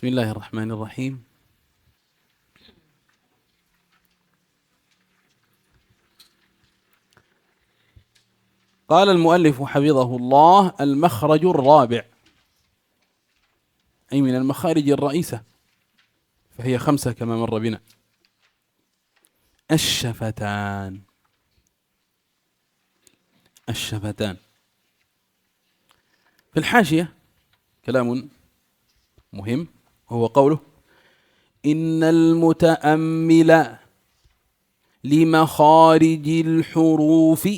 بسم الله الرحمن الرحيم. قال المؤلف حفظه الله: المخرج الرابع، أي من المخارج الرئيسة، فهي 5 كما مر بنا. الشفتان. الشفتان. في الحاشية كلام مهم، وهو قوله: إن المتأمل لمخارج الحروف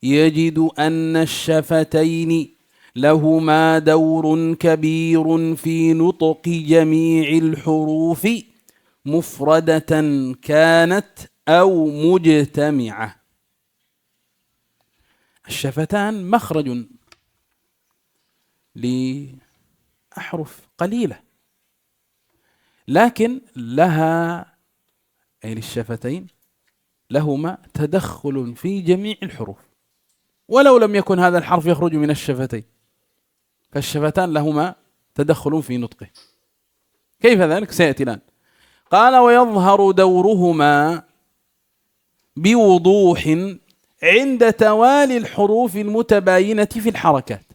يجد أن الشفتين لهما دور كبير في نطق جميع الحروف مفردة كانت أو مجتمعة. الشفتان مخرج لأحرف قليلة، لكن لها، أي للشفتين، لهما تدخل في جميع الحروف، ولو لم يكن هذا الحرف يخرج من الشفتين، فالشفتان لهما تدخل في نطقه. كيف ذلك؟ سيأتي الآن. قال: ويظهر دورهما بوضوح عند توالي الحروف المتباينة في الحركات.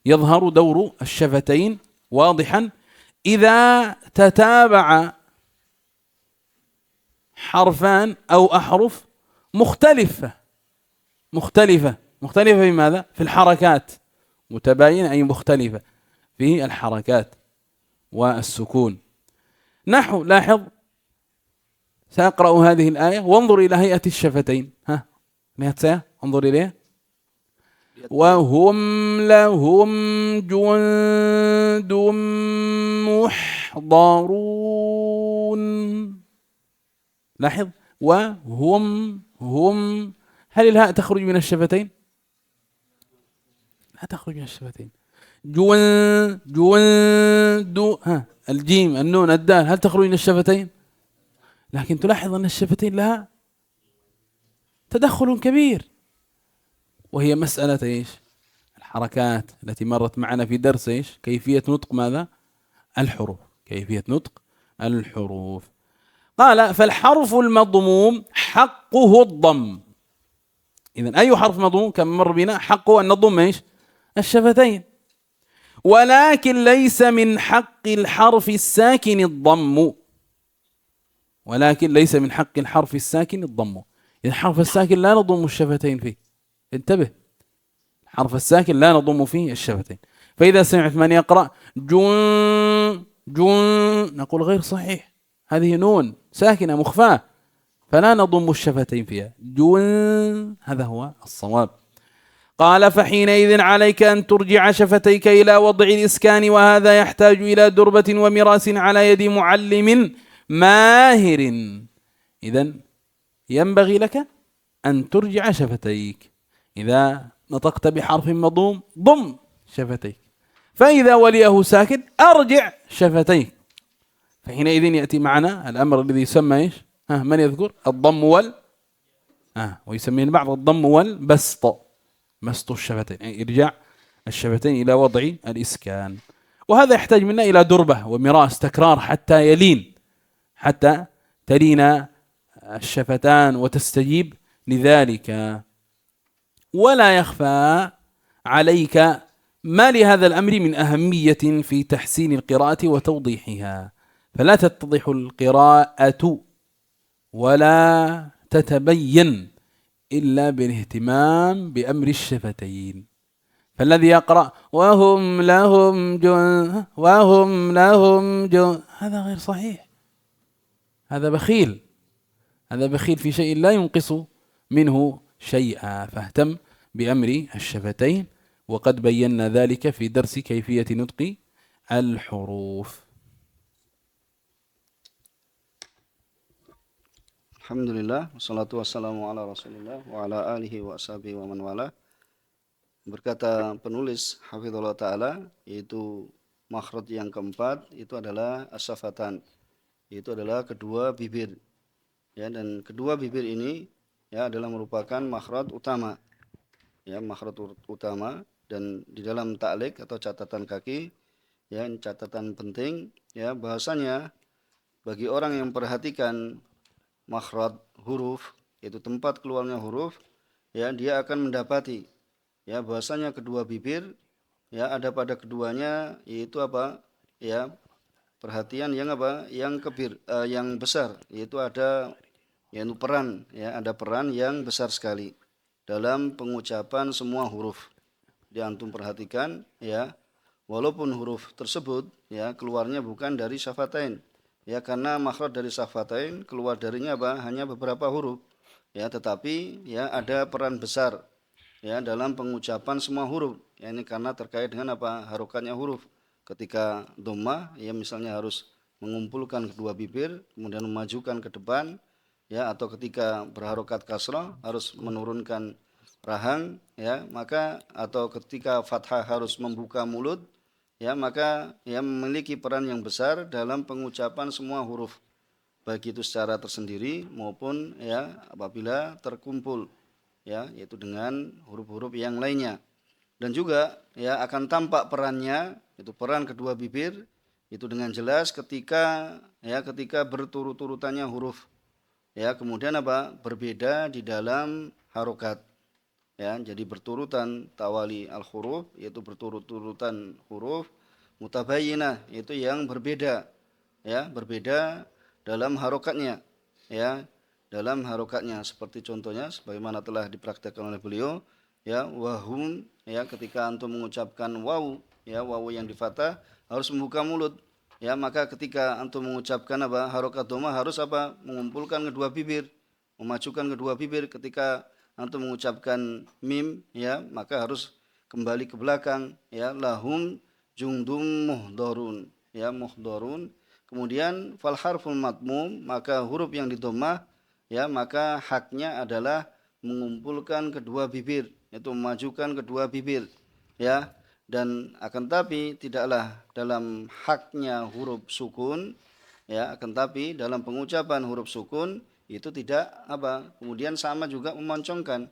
يظهر دور الشفتين واضحا إذا تتابع حرفان أو أحرف مختلفة في ماذا؟ في الحركات. متباينة أي مختلفة في الحركات والسكون. نحو، لاحظ، سأقرأ هذه الآية وانظر إلى هيئة الشفتين. نهاية انظر إليها. وهم لهم جند محضرون. لاحظ، هم. هل الهاء تخرج من الشفتين؟ لا تخرج من الشفتين. جوند. الجيم، النون، الدال، هل تخرج من الشفتين؟ لكن تلاحظ أن الشفتين لها تدخل كبير، وهي مسألة إيش؟ الحركات التي مرت معنا في درس إيش؟ كيفية نطق ماذا؟ الحروف. كيفية نطق الحروف. قال: فالحرف المضموم حقه الضم. إذن أي حرف مضموم كما مر بنا حقه أن نضم إيش؟ الشفتين. ولكن ليس من حق الحرف الساكن الضم. ولكن ليس من حق الحرف الساكن الضم. إذا الحرف الساكن لا نضم الشفتين فيه. انتبه، الحرف الساكن لا نضم فيه الشفتين. فإذا سمعت من يقرأ جون نقول غير صحيح، هذه نون ساكنة مخفاة، فلا نضم الشفتين فيها. جون، هذا هو الصواب. قال: فحينئذ عليك أن ترجع شفتيك إلى وضع الإسكان، وهذا يحتاج إلى دربة ومراس على يد معلم ماهر. إذن ينبغي لك أن ترجع شفتيك. إذا نطقت بحرف مضموم ضم شفتيك، فإذا وليه ساكن أرجع شفتيك. فحينئذ يأتي معنا الأمر الذي يسمى إيش؟ من يذكر؟ الضم ويسميه البعض الضم والبسط. بسط الشفتين، يعني إرجاع الشفتين إلى وضع الإسكان. وهذا يحتاج منا إلى دربة ومراس، تكرار حتى يلين، حتى تلين الشفتان وتستجيب لذلك. ولا يخفى عليك ما لهذا الأمر من أهمية في تحسين القراءة وتوضيحها، فلا تتضح القراءة ولا تتبين إلا بالاهتمام بأمر الشفتين. فالذي يقرأ وهم لهم جن هذا غير صحيح، هذا بخيل في شيء لا ينقص منه شيئا. فاهتم بأمر الشفتين، وقد بينا ذلك في درس كيفية نطق الحروف. Alhamdulillah, wassalatu wassalamu ala rasulillah wa ala alihi wa ashabihi wa man wala. Berkata penulis hafizullah ta'ala, yaitu makhraj yang keempat itu adalah as-syafatan, yaitu adalah kedua bibir, ya, dan kedua bibir ini ya adalah merupakan makhraj utama, ya, makhraj utama. Dan di dalam ta'liq atau catatan kaki Ya, ini catatan penting ya, bahasanya bagi orang yang perhatikan makhraj huruf, yaitu tempat keluarnya huruf, ya dia akan mendapati ya bahasanya kedua bibir ya ada pada keduanya yaitu apa? Ya, perhatian yang apa? Yang besar, yaitu ada yaitu peran ya, ada peran yang besar sekali dalam pengucapan semua huruf. Dia antum perhatikan ya, walaupun huruf tersebut ya keluarnya bukan dari syafatain. Ya, karena makhraj dari syafatain keluar darinya apa? Hanya beberapa huruf. Ya, tetapi ya ada peran besar ya dalam pengucapan semua huruf. Ya, ini karena terkait dengan apa? Harokatnya huruf. Ketika dhammah ya misalnya harus mengumpulkan kedua bibir kemudian memajukan ke depan ya, atau ketika berharokat kasrah harus menurunkan rahang ya, maka atau ketika fathah harus membuka mulut ya, maka ya memiliki peran yang besar dalam pengucapan semua huruf baik itu secara tersendiri maupun ya apabila terkumpul ya, yaitu dengan huruf-huruf yang lainnya. Dan juga ya akan tampak perannya, itu peran kedua bibir itu dengan jelas ketika berturut-turutannya huruf. Ya, kemudian apa? Berbeda di dalam harokat. Ya, jadi berturutan tawali al-huruf, yaitu berturut-turutan huruf, mutabayyinah, yaitu yang berbeda. Ya, berbeda dalam harokatnya. Ya, dalam harokatnya seperti contohnya sebagaimana telah dipraktekkan oleh beliau, ya wahum ya ketika antum mengucapkan waw, ya waw yang di fathah harus membuka mulut. Ya, maka ketika antum mengucapkan apa? Harokat dhammah harus apa? Mengumpulkan kedua bibir, memajukan kedua bibir. Ketika antum mengucapkan mim ya, maka harus kembali ke belakang ya, lahum jundum muhdharun ya, muhdharun. Kemudian fal harful matmum, maka huruf yang didomah ya, maka haknya adalah mengumpulkan kedua bibir, yaitu memajukan kedua bibir ya. Dan akan tapi tidaklah dalam haknya huruf sukun ya, akan tapi dalam pengucapan huruf sukun itu tidak apa, kemudian sama juga memoncongkan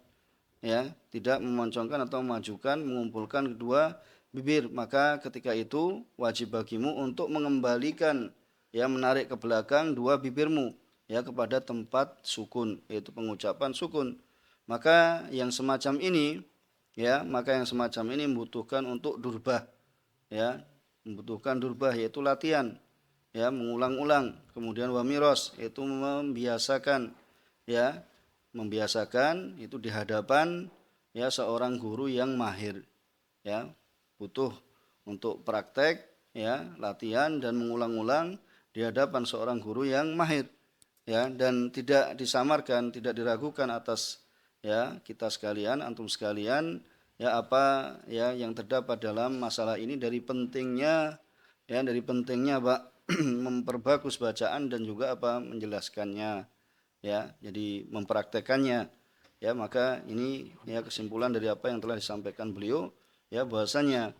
ya, tidak memoncongkan atau memajukan mengumpulkan kedua bibir, maka ketika itu wajib bagimu untuk mengembalikan ya, menarik ke belakang dua bibirmu ya kepada tempat sukun, yaitu pengucapan sukun. Maka yang semacam ini ya, maka yang semacam ini membutuhkan untuk durbah ya, membutuhkan durbah yaitu latihan ya, mengulang-ulang. Kemudian wamiros yaitu membiasakan ya, membiasakan itu di hadapan ya seorang guru yang mahir ya, butuh untuk praktek ya, latihan dan mengulang-ulang di hadapan seorang guru yang mahir ya, dan tidak disamarkan, tidak diragukan atas ya kita sekalian, antum sekalian ya, apa ya yang terdapat dalam masalah ini dari pentingnya ya, dari pentingnya Pak memperbagus bacaan dan juga apa menjelaskannya ya, jadi mempraktekannya ya. Maka ini ya kesimpulan dari apa yang telah disampaikan beliau ya, bahwasanya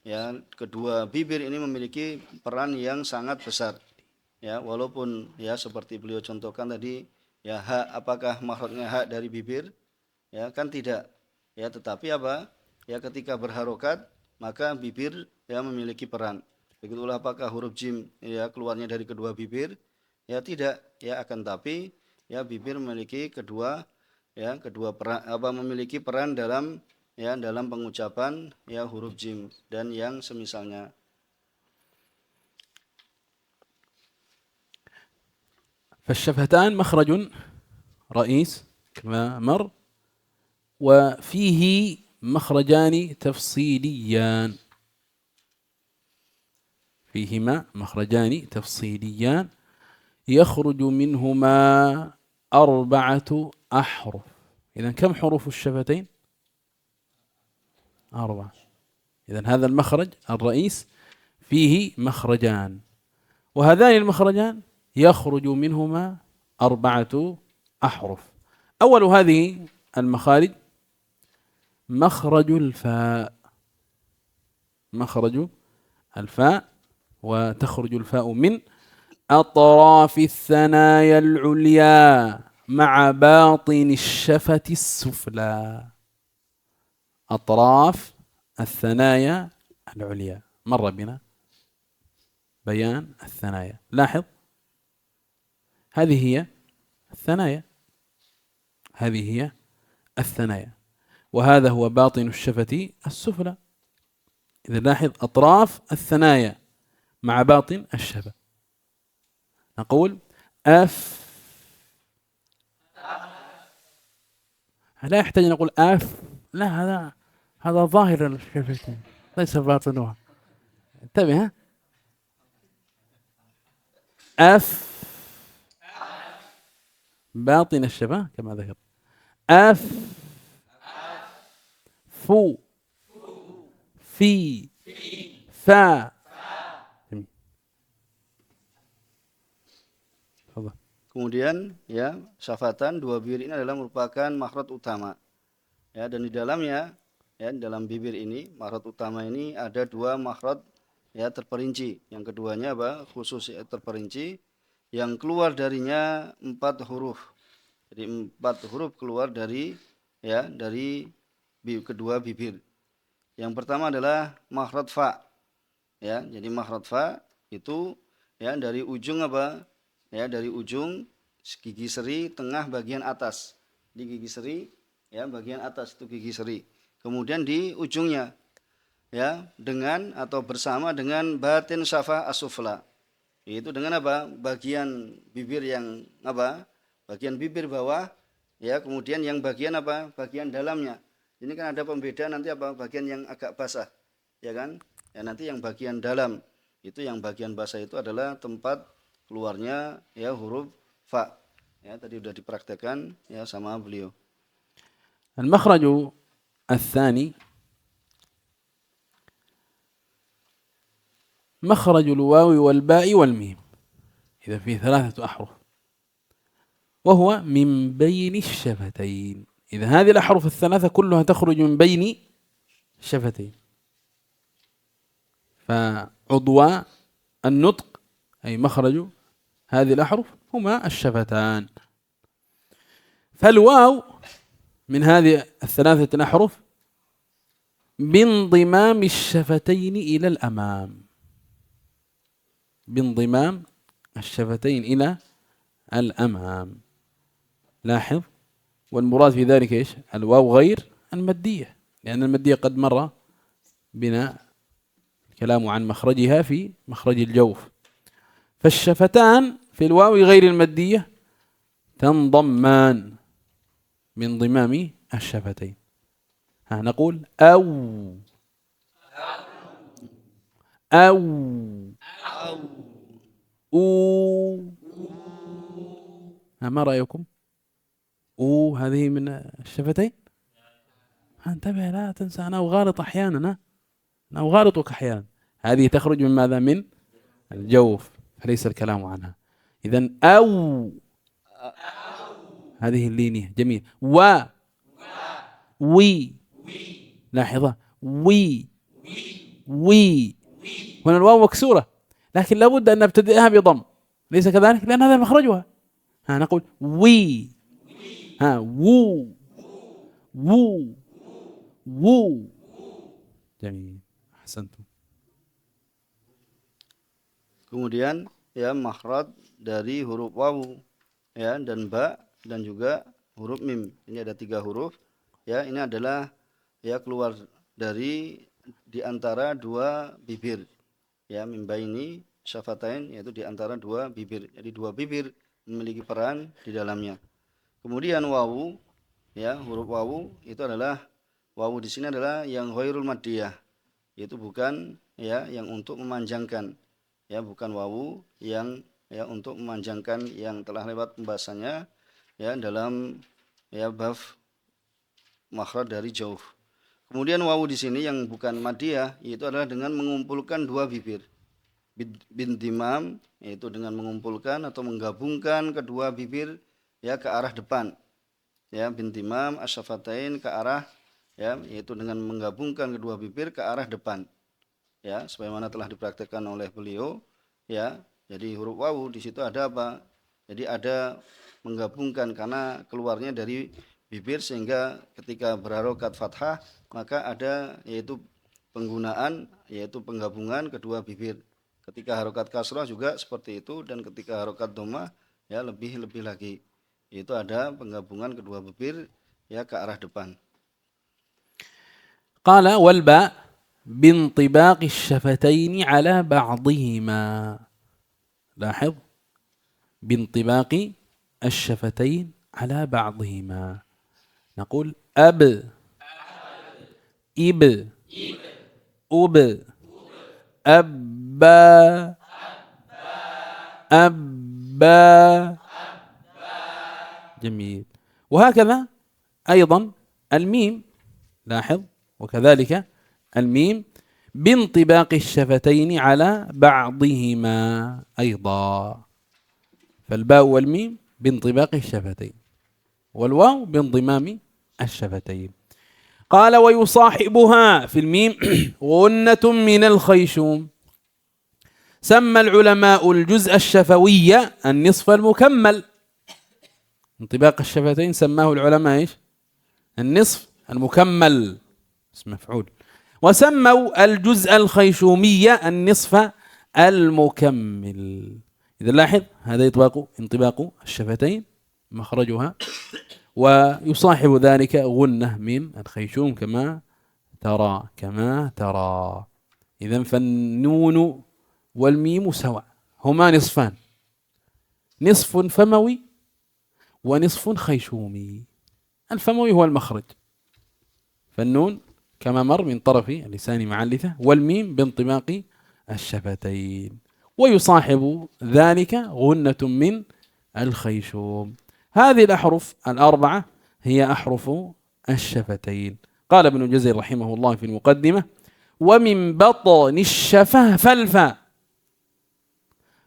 ya kedua bibir ini memiliki peran yang sangat besar ya, walaupun ya seperti beliau contohkan tadi ya, hak apakah makhrajnya hak dari bibir ya, kan tidak ya, tetapi apa ya ketika berharokat maka bibir ya memiliki peran. Begitulah apakah huruf jim ya keluarnya dari kedua bibir ya, tidak ya, akan tapi ya bibir memiliki kedua peran, apa memiliki peran dalam ya dalam pengucapan ya huruf jim dan yang semisalnya. فالشفتان مخرج رئيس كما مر، وفيه مخرجان تفصيليان، فيهما مخرجان تفصيليان يخرج منهما 4 أحرف. إذن كم حروف الشفتين؟ 4. إذن هذا المخرج الرئيس فيه مخرجان، وهذان المخرجان يخرج منهما 4 أحرف. أول هذه المخارج مخرج الفاء، مخرج الفاء، وتخرج الفاء من أطراف الثنايا العليا مع باطن الشفة السفلى. أطراف الثنايا العليا مر بنا بيان الثنايا. لاحظ هذه هي الثنايا، هذه هي الثنايا، وهذا هو باطن الشفة السفلى. إذا لاحظ أطراف الثنايا مع باطن الشفة. نقول أف، لا يحتاج أن نقول أف، لا، هذا ظاهر الشفتين ليس باطنها. انتبه، ها؟ أف باطن الشفة كما ذكر. أف فو في فا. جميل. تفضل. Kemudian ya, syafatan dua bibir ini adalah merupakan makhraj utama. Ya, dan di dalamnya ya, di dalam bibir ini makhraj utama ini ada dua makhraj ya terperinci. Yang keduanya apa? Khusus ya, terperinci. Yang keluar darinya 4 huruf. Jadi 4 huruf keluar dari ya dari kedua bibir. Yang pertama adalah makhraj fa. Ya, jadi makhraj fa itu ya dari ujung apa? Ya, dari ujung gigi seri tengah bagian atas. Di gigi seri ya bagian atas itu gigi seri. Kemudian di ujungnya ya dengan atau bersama dengan batin syafah as-sufla. Itu dengan apa? Bagian bibir yang apa? Bagian bibir bawah ya, kemudian yang bagian apa? Bagian dalamnya. Ini kan ada pembeda nanti apa? Bagian yang agak basah. Ya kan? Ya nanti yang bagian dalam itu, yang bagian basah itu adalah tempat keluarnya ya huruf fa. Ya tadi sudah dipraktekkan ya sama beliau. المخرج الثاني مخرج الواو والباء والميم، إذا فيه 3 أحرف، وهو من بين الشفتين. إذا هذه الأحرف الثلاثة كلها تخرج من بين الشفتين، فعضوا النطق أي مخرج هذه الأحرف هما الشفتان. فالواو من هذه 3 أحرف بانضمام الشفتين إلى الأمام، بانضمام الشفتين إلى الأمام. لاحظ، والمراد في ذلك إيش؟ الواو غير المادية، لأن المادية قد مر بنا الكلام عن مخرجها في مخرج الجوف. فالشفتان في الواو غير المادية تنضمان بانضمام الشفتين. نقول أو أو أو. ما رأيكم؟ أو هذه من الشفتين. انتبه لا تنسى، أنا أغالط أحيانا، أنا أغالطك أحيانا. هذه تخرج من ماذا؟ من الجوف، فليس الكلام عنها. إذن أو هذه اللينية. جميل. و وي، لاحظة وي وي، هنا الواو مكسورة لكن لابد أن نبتدئها بضم، ليس كذلك؟ لأن هذا مخرجها. نقول وي، وو وو وو. جميل، أحسنتم. Kemudian ya makhraj dari huruf wawu ya dan ba dan juga huruf mim. Ini ada 3 huruf. Ya, ini adalah ya keluar dari di antara 2 bibir. Ya, mim baini syafatain, yaitu di antara 2 bibir. Jadi 2 bibir memiliki peran di dalamnya. Kemudian wawu ya, huruf wawu itu adalah wawu di sini adalah yang ghairul maddiyah. Yaitu bukan ya yang untuk memanjangkan. Ya, bukan wawu yang ya untuk memanjangkan yang telah lewat pembahasannya ya dalam ya bab makhraj dari jauf. Kemudian wawu di sini yang bukan madiyah yaitu adalah dengan mengumpulkan 2 bibir. Bintimam yaitu dengan mengumpulkan atau menggabungkan kedua bibir ya ke arah depan. Ya, bintimam asyafatain ke arah ya yaitu dengan menggabungkan kedua bibir ke arah depan. Ya, sebagaimana telah dipraktikkan oleh beliau ya. Jadi huruf wawu di situ ada apa? Jadi ada menggabungkan karena keluarnya dari bibir, sehingga ketika berharokat fathah maka ada yaitu penggunaan yaitu penggabungan kedua bibir Ketika harokat kasrah juga seperti itu, dan ketika harokat dhammah ya lebih lagi. Itu ada penggabungan kedua bibir ya ke arah depan. قال والباء بانطباق الشفتين على بعضهما. لاحظ بانطباق الشفتين على بعضهما. نقول أب إب أب أبا أبا. جميل. وهكذا أيضا الميم، لاحظ، وكذلك الميم بانطباق الشفتين على بعضهما أيضا. فالباء والميم بانطباق الشفتين، والواو بانضمام الشفتين. قال ويصاحبها في الميم غنة من الخيشوم. سمى العلماء الجزء الشفوي النصف المكمل. انطباق الشفتين سماه العلماء ايش؟ النصف المكمل، اسم مفعول. وسموا الجزء الخيشومي النصف المكمل. إذا لاحظ هذا انطباق الشفتين مخرجها، ويصاحب ذلك غنة من الخيشوم كما ترى. إذن فالنون والميم سواء، هما نصفان، نصف فموي ونصف خيشومي. الفموي هو المخرج، فالنون كما مر من طرف اللسان مع اللثة، والميم بانطباق الشفتين، ويصاحب ذلك غنة من الخيشوم. هذه الأحرف الأربعة هي أحرف الشفتين. قال ابن الجزري رحمه الله في المقدمة: ومن بطن الشفة فالفاء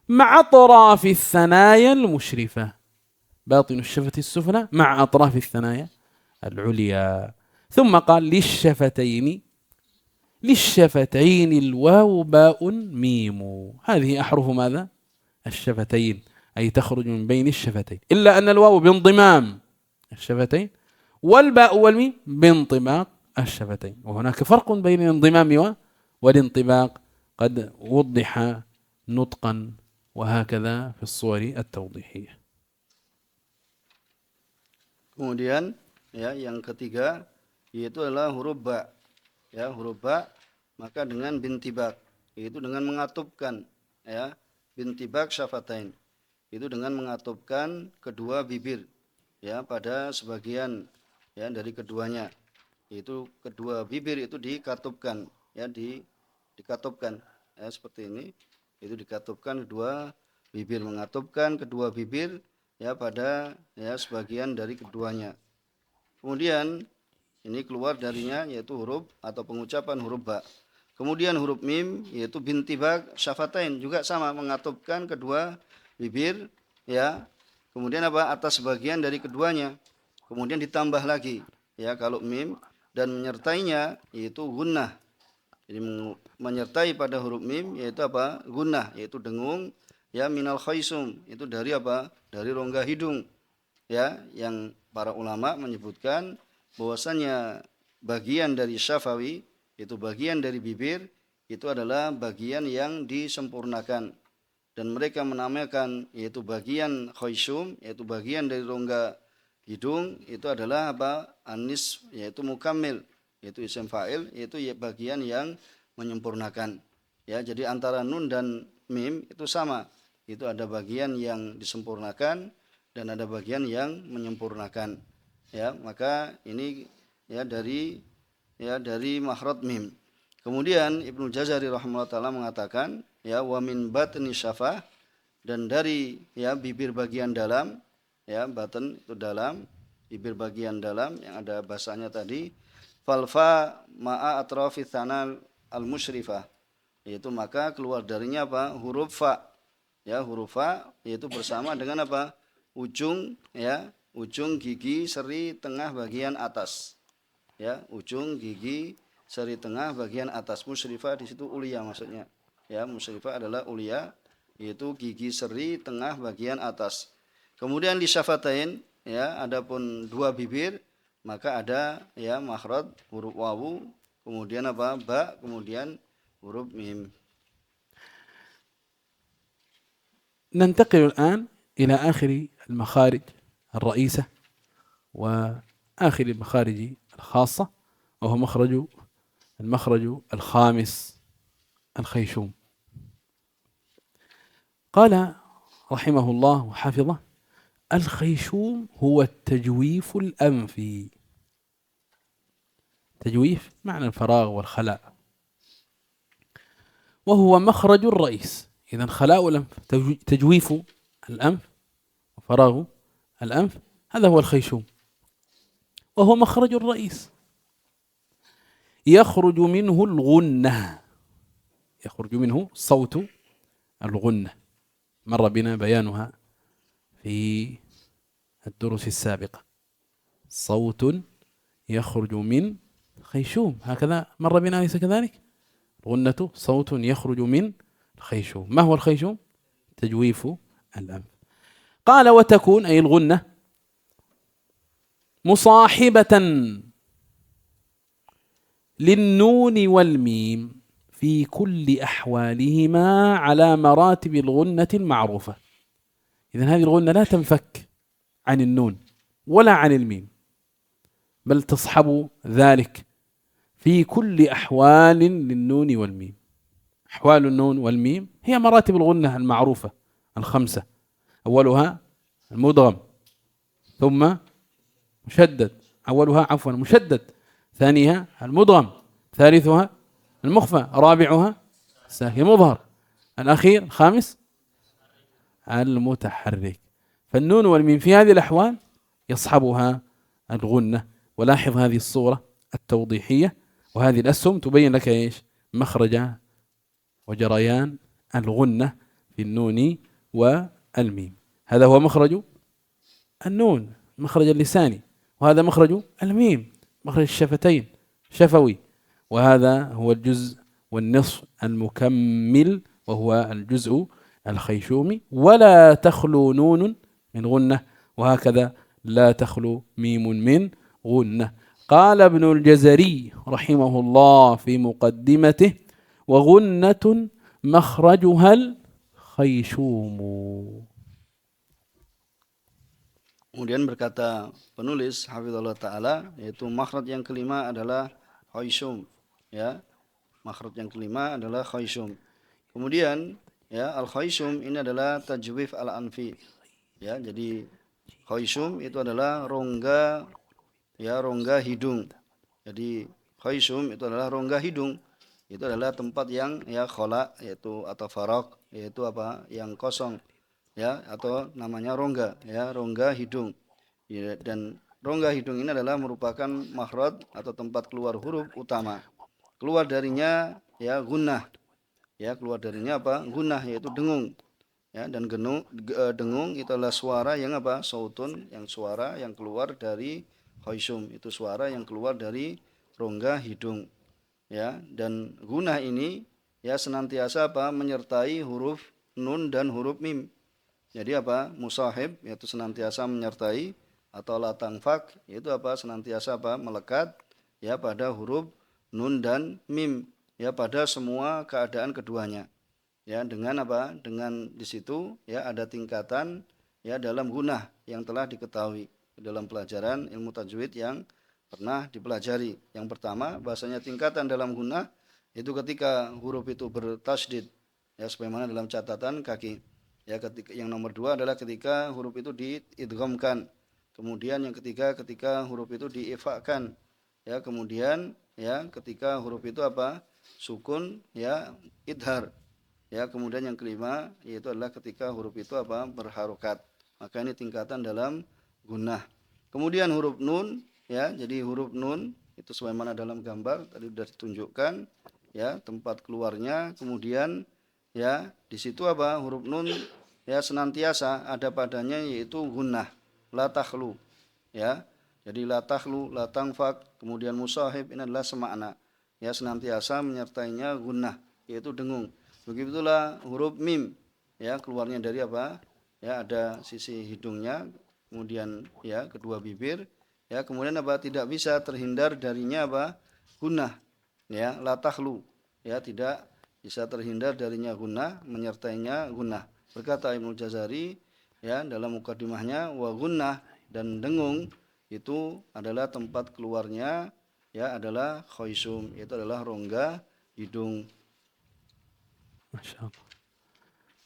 مع أطراف الثنايا المشرفة. باطن الشفة السفلى مع أطراف الثنايا العليا. ثم قال للشفتين الواو باء ميم. هذه أحرف ماذا؟ الشفتين، أي تخرج من بين الشفتين، إلا أن الواو بانضمام الشفتين والباء والميم بانطباق الشفتين. وهناك فرق بين الانضمام والانطباق قد وضح نطقا وهكذا في الصور التوضيحية. Kemudian ya yang ketiga yaitu adalah huruf ba. Ya, huruf ba maka dengan bintibak, yaitu dengan mengatupkan ya, bintibak syafatain. Itu dengan mengatupkan kedua bibir ya pada sebagian ya dari keduanya. Yaitu kedua bibir itu dikatupkan ya, dikatupkan ya seperti ini. Itu dikatupkan kedua bibir, mengatupkan kedua bibir ya pada ya sebagian dari keduanya. Kemudian ini keluar darinya yaitu huruf atau pengucapan huruf ba. Kemudian huruf mim yaitu bintibak syafatain juga sama, mengatupkan kedua bibir ya. Kemudian apa? Atas sebagian dari keduanya. Kemudian ditambah lagi ya kalau mim, dan menyertainya yaitu gunnah. Jadi menyertai pada huruf mim yaitu apa? Gunnah, yaitu dengung ya, minal khaisum, itu dari apa? Dari rongga hidung. Ya, yang para ulama menyebutkan bahwasanya bagian dari syafawi, itu bagian dari bibir, itu adalah bagian yang disempurnakan, dan mereka menamakan yaitu bagian khaisum, yaitu bagian dari rongga hidung, itu adalah apa? Anis, yaitu mukammil, yaitu isim fa'il, yaitu bagian yang menyempurnakan. Ya, jadi antara nun dan mim itu sama, itu ada bagian yang disempurnakan dan ada bagian yang menyempurnakan. Ya, maka ini ya dari makhraj mim. Kemudian Ibnu Jazari rahimahullah taala mengatakan ya wa min batni syafah, dan dari ya bibir bagian dalam, ya batin itu dalam, bibir bagian dalam yang ada bahasanya tadi, falfa ma'a atrafi thanal al musyrifah, yaitu maka keluar darinya apa? Huruf fa. Ya, huruf fa yaitu bersama dengan apa? Ujung ya, ujung gigi seri tengah bagian atas. Ya, ujung gigi seri tengah bagian atas. Musyrifah di situ ulia maksudnya. Ya, musyrifah adalah ulia, yaitu gigi seri tengah bagian atas. Kemudian di syafatain ya, adapun dua bibir, maka ada ya makhraj huruf wawu, kemudian apa? Ba, kemudian huruf mim. ننتقل الآن إلى آخر المخارج الرئيسة وآخر المخارج الخاصة، وهو المخرج الخامس، الخيشوم. قال رحمه الله وحفظه: الخيشوم هو التجويف الأنفي. تجويف معنى الفراغ والخلاء، وهو مخرج الرئيس. إذن خلاء الأنف، تجويف الأنف وفراغ الأنف، هذا هو الخيشوم، وهو مخرج الرئيس. يخرج منه الغنة، يخرج منه صوت الغنة، مر بنا بيانها في الدروس السابقة. صوت يخرج من خيشوم، هكذا مر بنا، أليس كذلك؟ الغنة صوت يخرج من الخيشوم. ما هو الخيشوم؟ تجويف الأنف. قال: وتكون أي الغنة مصاحبة للنون والميم في كل أحوالهما على مراتب الغنة المعروفة. إذن هذه الغنة لا تنفك عن النون ولا عن الميم، بل تصحب ذلك في كل أحوال للنون والميم. أحوال النون والميم هي مراتب الغنة المعروفة الخمسة: أولها المدغم، ثم مشدد، مشدد، ثانيها المدغم، ثالثها المخفى، رابعها ساكن مظهر، الأخير الخامس المتحرك. فالنون والميم في هذه الأحوال يصحبها الغنة. ولاحظ هذه الصورة التوضيحية، وهذه الأسهم تبين لك إيش؟ مخرج وجريان الغنة في النون والميم. هذا هو مخرج النون، مخرج اللساني، وهذا مخرج الميم، مخرج الشفتين، شفوي، وهذا هو الجزء والنصف المكمل، وهو الجزء الخيشومي. ولا تخلو نون من غنة، وهكذا لا تخلو ميم من غنة. قال ابن الجزري رحمه الله في مقدمته: وغنة مخرجها الخيشوم. Kemudian berkata penulis hafizallahu taala, yaitu makhraj yang kelima adalah khayshum, ya. Makhraj yang kelima adalah khayshum. Kemudian ya, al khayshum ini adalah tajwif al anfi, ya. Jadi khayshum itu adalah rongga, ya, rongga hidung. Jadi khayshum itu adalah rongga hidung. Itu adalah tempat yang ya khala, yaitu atau faraq, yaitu apa? Yang kosong, ya, atau namanya rongga, ya, rongga hidung. Ya, dan rongga hidung ini adalah merupakan makhraj atau tempat keluar huruf utama. Keluar darinya ya gunnah. Ya, keluar darinya apa? Gunnah, yaitu dengung. Ya, dan dengung itu adalah suara yang apa? Sautun, yang suara yang keluar dari khayshum, itu suara yang keluar dari rongga hidung. Ya, dan gunnah ini ya senantiasa apa? Menyertai huruf nun dan huruf mim. Jadi apa? Musahib, yaitu senantiasa menyertai, atau latangfak, yaitu apa? Senantiasa apa? Melekat ya pada huruf nun dan mim, ya, pada semua keadaan keduanya. Ya, dengan apa? Dengan di situ ya ada tingkatan ya dalam gunnah yang telah diketahui dalam pelajaran ilmu tajwid yang pernah dipelajari. Yang pertama, bahasanya tingkatan dalam gunnah itu ketika huruf itu bertasydid, ya, sebagaimana dalam catatan kaki. Ya, ketika yang nomor dua adalah ketika huruf itu diidghamkan. Kemudian yang ketiga ketika huruf itu diifakkan. Ya, kemudian ya ketika huruf itu apa? Sukun, ya, idhar. Ya, kemudian yang kelima yaitu adalah ketika huruf itu apa? Berharokat. Maka ini tingkatan dalam gunnah. Kemudian huruf nun, ya, jadi huruf nun itu sebagaimana dalam gambar tadi sudah ditunjukkan, ya, tempat keluarnya. Kemudian ya di situ apa? Huruf nun ya senantiasa ada padanya yaitu gunnah, la takhlu, ya. Jadi la takhlu, la tangfak, kemudian musahib ini adalah semakna, ya, senantiasa menyertainya gunnah, yaitu dengung. Begitulah huruf mim, ya, keluarnya dari apa? Ya, ada sisi hidungnya, kemudian ya kedua bibir, ya, kemudian apa? Tidak bisa terhindar darinya apa? Gunnah, ya, la takhlu, ya, tidak bisa terhindar darinya gunnah, menyertainya gunnah. Berkata Ibnu Jazari ya dalam mukadimahnya, wa gunnah, dan dengung itu adalah tempat keluarnya ya adalah khoisum, itu adalah rongga hidung. Masya Allah.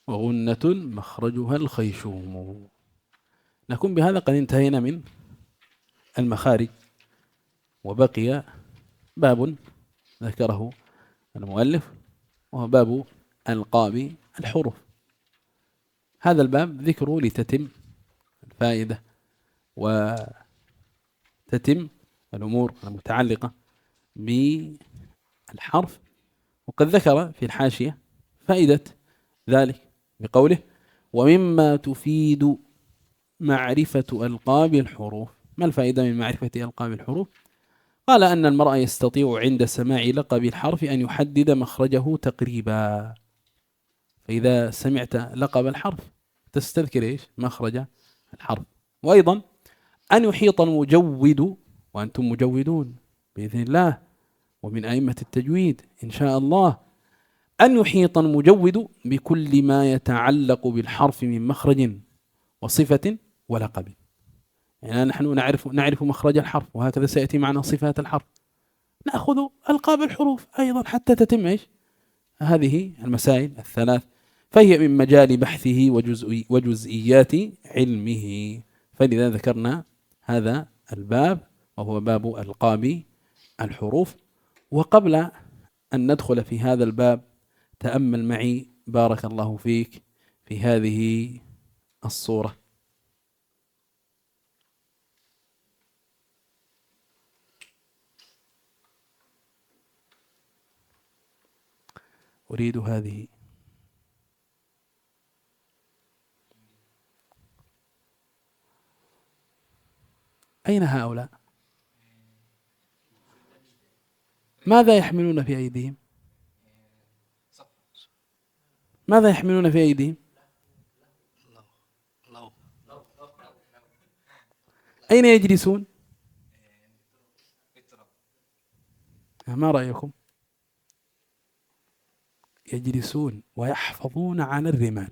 وغنة مخرجها الخيشوم. نكون بهذا قد انتهينا من المخارج، وبقي باب ذكره المؤلف وهو باب ألقاب الحروف. هذا الباب ذكره لتتم الفائدة وتتم الأمور المتعلقة بالحرف. وقد ذكر في الحاشية فائدة ذلك بقوله: ومما تفيد معرفة ألقاب الحروف. ما الفائدة من معرفة ألقاب الحروف؟ قال أن المرء يستطيع عند سماع لقب الحرف أن يحدد مخرجه تقريبا. فإذا سمعت لقب الحرف تستذكر إيش؟ مخرج الحرف. وأيضا أن يحيط المجود، وأنتم مجودون بإذن الله ومن أئمة التجويد إن شاء الله، أن يحيط المجود بكل ما يتعلق بالحرف من مخرج وصفة ولقب. يعني نحن نعرف مخرج الحرف، وهكذا سيأتي معنا صفات الحرف. نأخذ ألقاب الحروف أيضا حتى تتم إيش؟ هذه المسائل الثلاث، فهي من مجال بحثه وجزئيات علمه. فلذا ذكرنا هذا الباب وهو باب ألقاب الحروف. وقبل أن ندخل في هذا الباب تأمل معي بارك الله فيك في هذه الصورة. أريد هذه. أين هؤلاء؟ ماذا يحملون في أيديهم؟ ماذا يحملون في أيديهم؟ أين يجلسون؟ ما رأيكم؟ يجلسون ويحفظون على الرمال.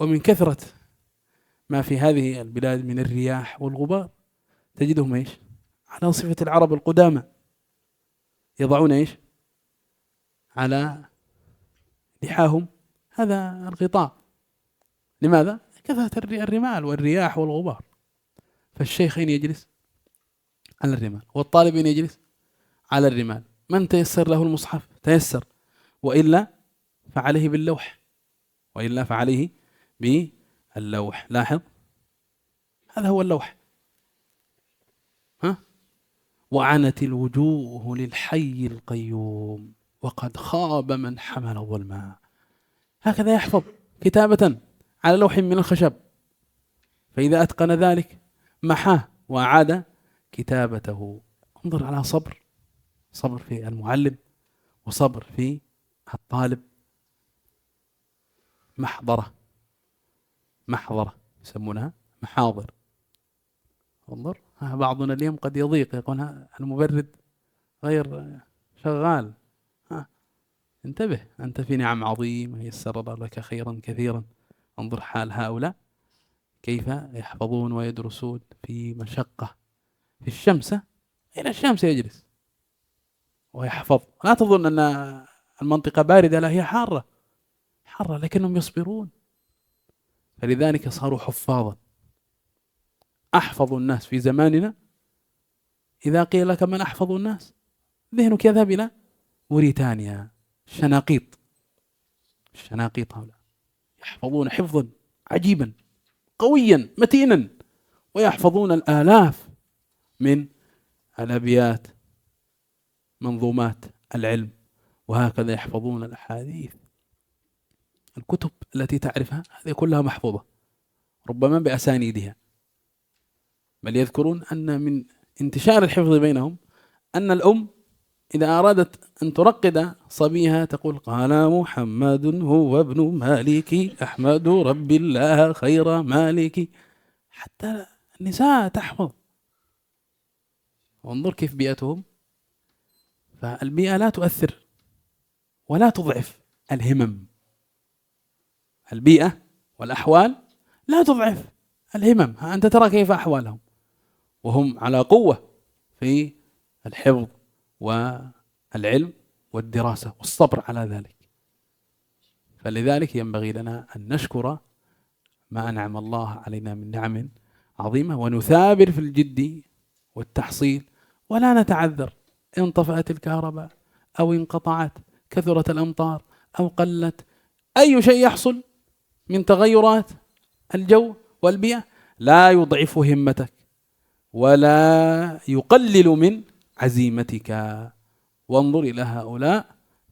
ومن كثرة ما في هذه البلاد من الرياح والغبار تجدهم إيش؟ على صفة العرب القدامى، يضعون إيش؟ على لحاهم هذا الغطاء. لماذا؟ كثرة الرمال والرياح والغبار. فالشيخ أين يجلس؟ على الرمال. والطالب أين يجلس؟ على الرمال. من تيسر له المصحف تيسر، وإلا فعليه باللوح، وإلا فعليه باللوح. لاحظ هذا هو اللوح. وعنت الوجوه للحي القيوم وقد خاب من حمل ظلما. هكذا يحفظ كتابة على لوح من الخشب، فإذا أتقن ذلك محاه وأعاد كتابته. انظر على صبر في المعلم وصبر في الطالب. محضرة يسمونها محاضر. انظر بعضنا اليوم قد يضيق، يقول المبرد غير شغال. انتبه، أنت في نعم عظيمة، يسر الله لك خيرا كثيرا. انظر حال هؤلاء كيف يحفظون ويدرسون في مشقة، في الشمس، إلى الشمس يجلس ويحفظ. لا تظن أن المنطقة باردة، لا، هي حارة لكنهم يصبرون. فلذلك صاروا حفاظا. أحفظ الناس في زماننا، إذا قيل لك من أحفظ الناس ذهنك يذهب إلى موريتانيا، الشناقيط هؤلاء يحفظون حفظا عجيبا قويا متينا، ويحفظون الآلاف من الأبيات، منظومات العلم، وهكذا يحفظون الأحاديث. الكتب التي تعرفها هذه كلها محفوظة، ربما بأسانيدها. بل يذكرون أن من انتشار الحفظ بينهم أن الأم إذا أرادت أن ترقد صبيها تقول: قال محمد هو ابن مالك أحمد رب الله خير مالك. حتى النساء تحفظ. وانظر كيف بيئتهم. فالبيئة لا تؤثر ولا تضعف الهمم البيئة والأحوال لا تضعف الهمم. أنت ترى كيف أحوالهم وهم على قوة في الحفظ والعلم والدراسة والصبر على ذلك. فلذلك ينبغي لنا أن نشكر ما أنعم الله علينا من نعم عظيمة، ونثابر في الجد والتحصيل، ولا نتعذر إن طفأت الكهرباء أو انقطعت، كثرت الأمطار أو قلت، أي شيء يحصل من تغيرات الجو والبيئة لا يضعف همتك ولا يقلل من عزيمتك. وانظر إلى هؤلاء،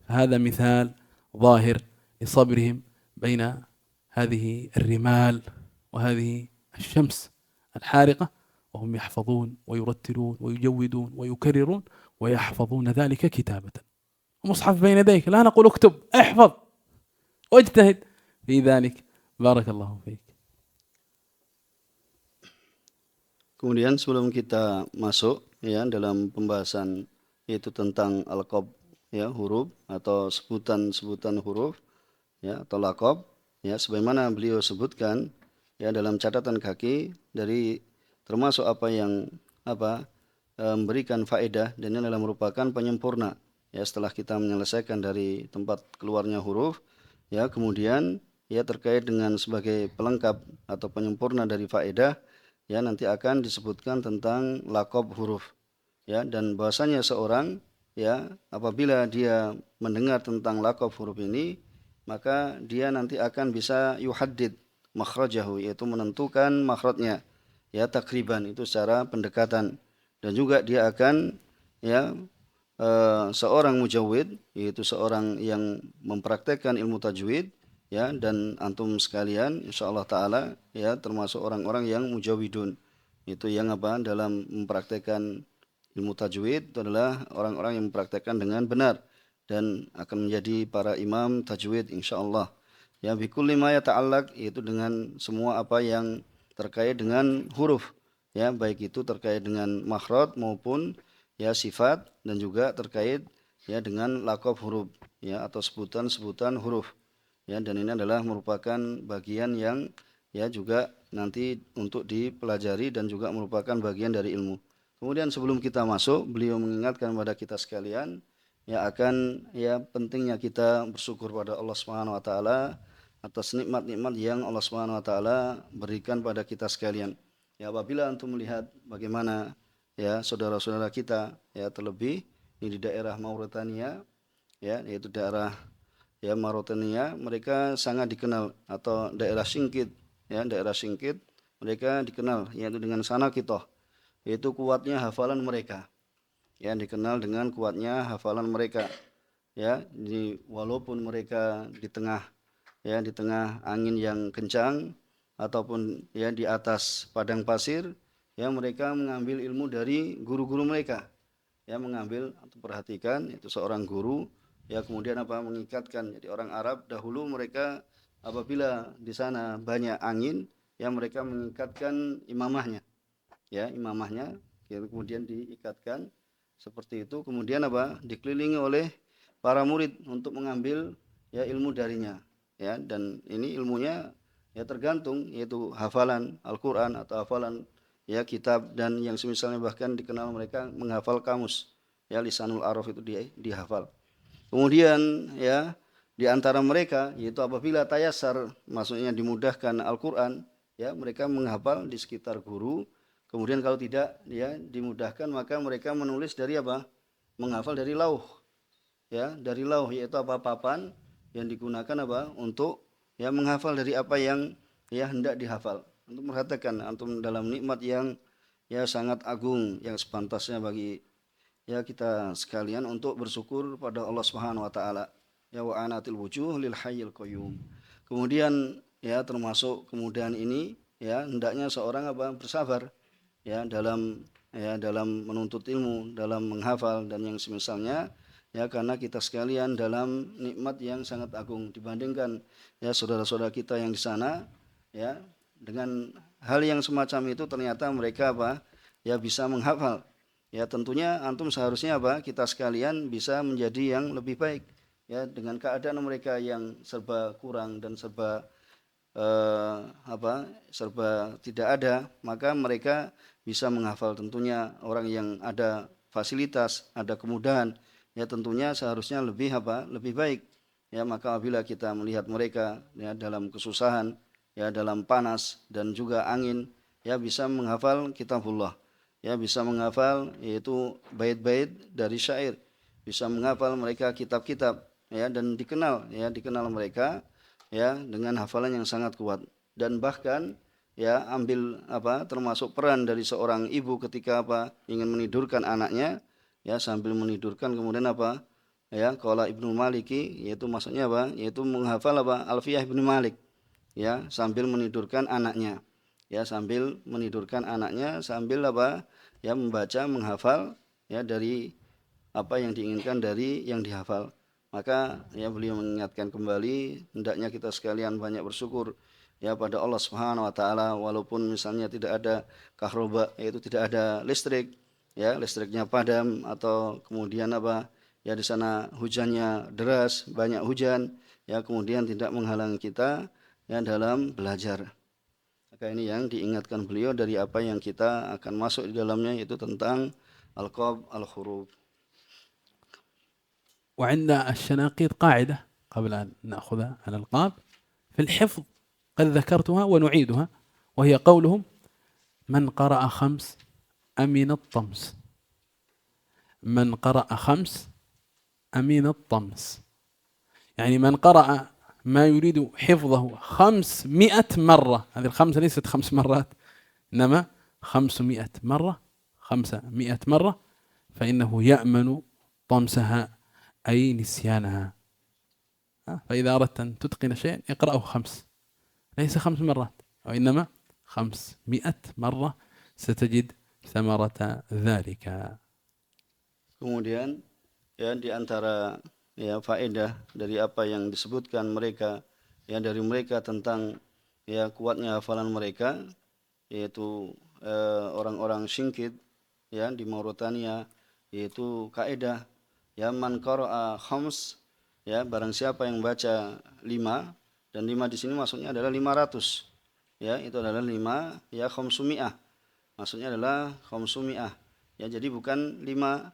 هذا مثال ظاهر لصبرهم بين هذه الرمال وهذه الشمس الحارقة، وهم يحفظون ويرتلون ويجودون ويكررون ويحفظون ذلك كتابة. مصحف بين يديك، لا نقول اكتب، احفظ واجتهد في ذلك. بارك الله فيك. Kemudian sebelum kita masuk ya dalam pembahasan yaitu tentang alqab ya, huruf atau sebutan-sebutan huruf ya atau laqab ya, sebagaimana beliau sebutkan ya dalam catatan kaki dari termasuk apa yang memberikan faedah, dan ini adalah merupakan penyempurna ya setelah kita menyelesaikan dari tempat keluarnya huruf ya, kemudian ya terkait dengan sebagai pelengkap atau penyempurna dari faedah ya, nanti akan disebutkan tentang laqab huruf ya, dan bahwasanya seorang ya apabila dia mendengar tentang laqab huruf ini, maka dia nanti akan bisa yuhaddid makhrajahu, yaitu menentukan makhrajnya ya, takriban itu secara pendekatan, dan juga dia akan ya seorang mujawid, yaitu seorang yang mempraktekkan ilmu tajwid ya, dan antum sekalian insyaallah taala ya termasuk orang-orang yang mujawidun, itu yang dalam mempraktekkan ilmu tajwid itu adalah orang-orang yang mempraktekkan dengan benar dan akan menjadi para imam tajwid insyaallah ya, bikulli ma yata'allaq, yaitu dengan semua apa yang terkait dengan huruf ya, baik itu terkait dengan makhraj maupun ya sifat, dan juga terkait ya dengan laqab huruf ya atau sebutan-sebutan huruf ya, dan ini adalah merupakan bagian yang ya juga nanti untuk dipelajari dan juga merupakan bagian dari ilmu. Kemudian sebelum kita masuk, beliau mengingatkan kepada kita sekalian ya akan ya pentingnya kita bersyukur pada Allah Subhanahu wa taala atas nikmat-nikmat yang Allah Subhanahu wa taala berikan pada kita sekalian. Ya, apabila antum melihat bagaimana ya saudara-saudara kita ya, terlebih ini di daerah Mauritania ya, yaitu daerah ya Mauritania, mereka sangat dikenal, atau daerah Singkit ya, daerah Singkit mereka dikenal yaitu dengan sanakitoh, yaitu kuatnya hafalan mereka ya, dikenal dengan kuatnya hafalan mereka ya, walaupun mereka di tengah angin yang kencang ataupun ya di atas padang pasir ya, mereka mengambil ilmu dari guru-guru mereka ya, mengambil atau perhatikan itu seorang guru ya, kemudian mengikatkan. Jadi orang Arab dahulu mereka apabila di sana banyak angin ya, mereka mengikatkan imamahnya ya, kemudian diikatkan seperti itu, kemudian dikelilingi oleh para murid untuk mengambil ya ilmu darinya ya, dan ini ilmunya ya tergantung, yaitu hafalan Al-Qur'an atau hafalan ya kitab, dan yang semisalnya, bahkan dikenal mereka menghafal kamus ya, lisanul araf itu dihafal. Kemudian ya di antara mereka yaitu apabila tayassar, maksudnya dimudahkan Al-Qur'an ya, mereka menghafal di sekitar guru. Kemudian kalau tidak ya dimudahkan, maka mereka menulis dari menghafal dari lauh ya, dari lauh, yaitu papan yang digunakan untuk ya menghafal dari apa yang ya hendak dihafal. Untuk mengatakan antum dalam nikmat yang ya sangat agung, yang sepantasnya bagi ya kita sekalian untuk bersyukur pada Allah Subhanahu wa taala. Ya wa anatil wujuh lil hayyil qayyum. Kemudian ya termasuk kemudian ini ya hendaknya seorang bersabar ya dalam menuntut ilmu, dalam menghafal dan yang semisalnya ya, karena kita sekalian dalam nikmat yang sangat agung dibandingkan ya saudara-saudara kita yang di sana ya, dengan hal yang semacam itu ternyata mereka ya bisa menghafal. Ya tentunya antum seharusnya kita sekalian bisa menjadi yang lebih baik ya, dengan keadaan mereka yang serba kurang dan serba serba tidak ada, maka mereka bisa menghafal. Tentunya orang yang ada fasilitas, ada kemudahan, ya tentunya seharusnya lebih baik. Ya, maka apabila kita melihat mereka ya dalam kesusahan, ya dalam panas dan juga angin, ya bisa menghafal kitabullah, ya bisa menghafal yaitu bait-bait dari syair, bisa menghafal mereka kitab-kitab, ya dan dikenal mereka ya dengan hafalan yang sangat kuat. Dan bahkan ya ambil termasuk peran dari seorang ibu ketika ingin menidurkan anaknya, ya sambil menidurkan kemudian ya qala Ibnu Maliki, yaitu maksudnya yaitu menghafal Alfiyah Ibnu Malik, ya sambil menidurkan anaknya, ya sambil menidurkan anaknya sambil ya membaca menghafal ya dari apa yang diinginkan dari yang dihafal. Maka ya beliau mengingatkan kembali hendaknya kita sekalian banyak bersyukur ya pada Allah Subhanahu wa taala, walaupun misalnya tidak ada kahroba, yaitu tidak ada listrik, ya listriknya padam, atau kemudian ya di sana hujannya deras, banyak hujan, ya kemudian tidak menghalangi kita ya dalam belajar. Maka ini yang diingatkan beliau dari apa yang kita akan masuk di dalamnya, yaitu tentang al-qab al-huruf. وعند الشناقيط قاعدة قبل أن نأخذها على الألقاب في الحفظ قد ذكرتها ونعيدها، وهي قولهم من قرأ 5 أمن الطمس. من قرأ 5 أمن الطمس، يعني من قرأ ما يريد حفظه 500 مرة، هذه الخمسة ليست 5 مرات إنما 500 مرة، 500 مرة، فإنه يأمن طمسها أي نسيانها. فإذا أردت أن تتقن شيئا اقرأه 5، ليس 5 مرات وإنما 500 مرة، ستجد ثمرة ذلك. Kemudian ya di antara ya faedah dari apa yang disebutkan mereka dari mereka tentang ya kuatnya hafalan mereka, yaitu orang-orang Singkit ya di Mauritania, yaitu kaidah ya man qara'a khams, ya barang siapa yang baca 5, dan 5 di sini maksudnya adalah 500, ya itu adalah 5 ya khamsumi'ah, maksudnya adalah khamsumi'ah, ya jadi bukan 5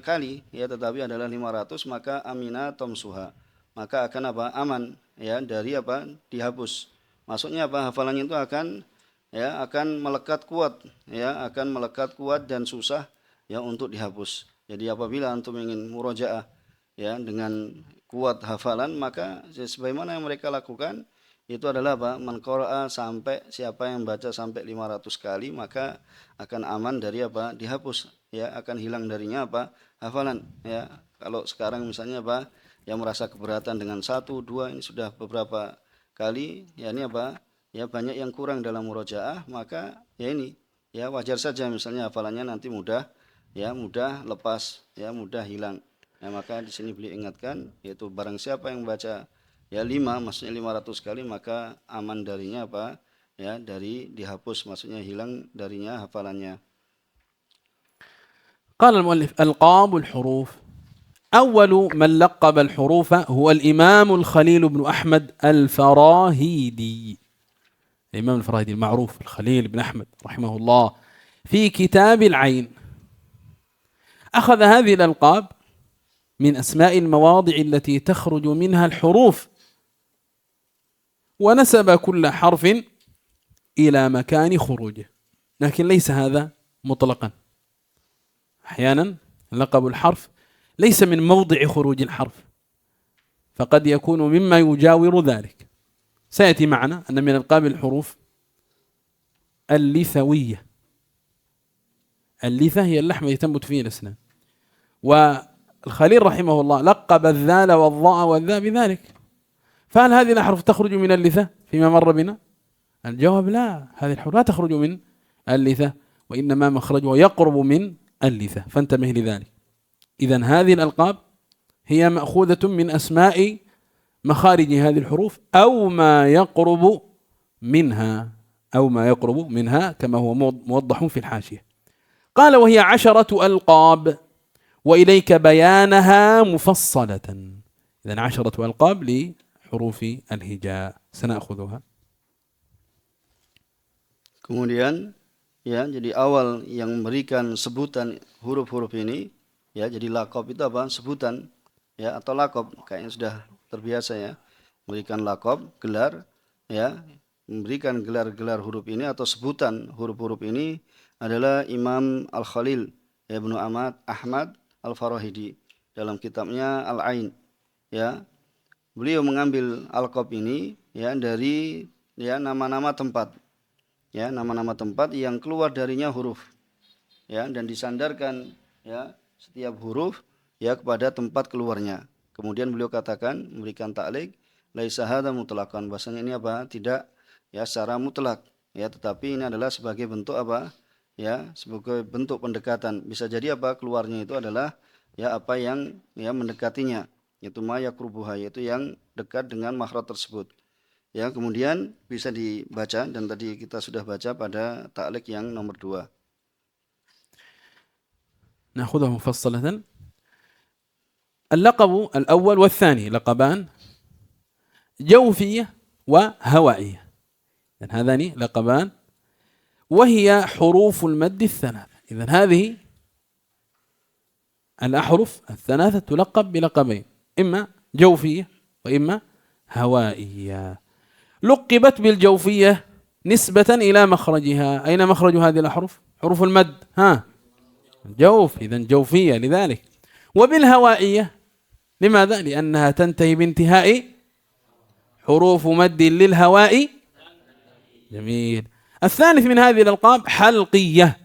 kali ya, tetapi adalah 500, maka amina tomsuha, maka akan aman ya dari dihapus. Maksudnya hafalannya itu akan melekat kuat, ya akan melekat kuat dan susah ya untuk dihapus. Jadi apabila antum ingin murojaah ya dengan kuat hafalan, maka sebagaimana yang mereka lakukan itu adalah man qara'a, sampai siapa yang baca sampai 500 kali maka akan aman dari dihapus, ya akan hilang darinya hafalan. Ya kalau sekarang misalnya yang merasa keberatan dengan 1, 2, ini sudah beberapa kali, ya ini ya banyak yang kurang dalam murojaah, maka ya ini ya wajar saja misalnya hafalannya nanti mudah lepas, ya mudah hilang. Ya maka di sini beliau ingatkan, yaitu barang siapa yang baca ya 5, maksudnya 500 kali, maka aman darinya ya dari dihapus, maksudnya hilang darinya hafalannya. قال المؤلف ألقاب الحروف. أول من لقب الحروف هو الإمام الخليل بن أحمد الفراهيدي. الإمام الفراهيدي المعروف الخليل بن أحمد رحمه الله في كتاب العين أخذ هذه الألقاب من أسماء المواضع التي تخرج منها الحروف، ونسب كل حرف إلى مكان خروجه، لكن ليس هذا مطلقا. أحيانا لقب الحرف ليس من موضع خروج الحرف، فقد يكون مما يجاور ذلك. سيأتي معنا أن من ألقاب الحروف اللثوية. اللثة هي اللحم التي تنبت فيه الأسنان، والخليل رحمه الله لقب الذال والضاء والذاء بذلك. فهل هذه الأحرف تخرج من اللثة فيما مر بنا؟ الجواب لا، هذه الحروف لا تخرج من اللثة، وإنما مخرجها يقرب من اللثة، فانتبه لذلك. إذن هذه الألقاب هي مأخوذة من أسماء مخارج هذه الحروف أو ما يقرب منها كما هو موضح في الحاشية. قال وهي 10 ألقاب وإليك بيانها مفصلة. إذن 10 ألقاب حروف الهجاء سنأخذها. Kemudian ya, jadi awal yang memberikan sebutan huruf-huruf ini ya, jadi lakob itu apa? Sebutan ya, atau lakob, kayaknya sudah terbiasa ya, memberikan lakob, gelar ya, memberikan gelar-gelar huruf ini atau sebutan huruf-huruf ini adalah Imam Al-Khalil Ibnu Ahmad Al-Farahidi dalam kitabnya Al-Ain ya. Beliau mengambil alqab ini ya dari ya nama-nama tempat ya, nama-nama tempat yang keluar darinya huruf ya, dan disandarkan ya setiap huruf ya kepada tempat keluarnya. Kemudian beliau katakan, memberikan ta'liq, laisa hadza mutlaqan, bahasanya ini apa? Tidak ya secara mutlak ya, tetapi ini adalah sebagai bentuk apa? Ya, sebagai bentuk pendekatan. Bisa jadi apa? Keluarnya itu adalah ya apa yang ya mendekatinya, yaitu ma yakrubuha, yaitu yang dekat dengan makhraj tersebut. Ya, kemudian bisa dibaca, dan tadi kita sudah baca pada ta'liq yang nomor 2. نأخذها مفصلة. اللقب الأول والثاني لقبان جوفية وهوائية، إذن هذان لقبان وهي حروف المد الثلاثة. إذن هذه الأحرف الثلاثة تلقب بلقبين، إما جوفية وإما هوائية. لقبت بالجوفية نسبة إلى مخرجها. أين مخرج هذه الأحرف؟ حروف المد جوف، إذن جوفية لذلك. وبالهوائية لماذا؟ لأنها تنتهي بانتهاء حروف مد للهواء. جميل. الثالث من هذه الألقاب حلقية،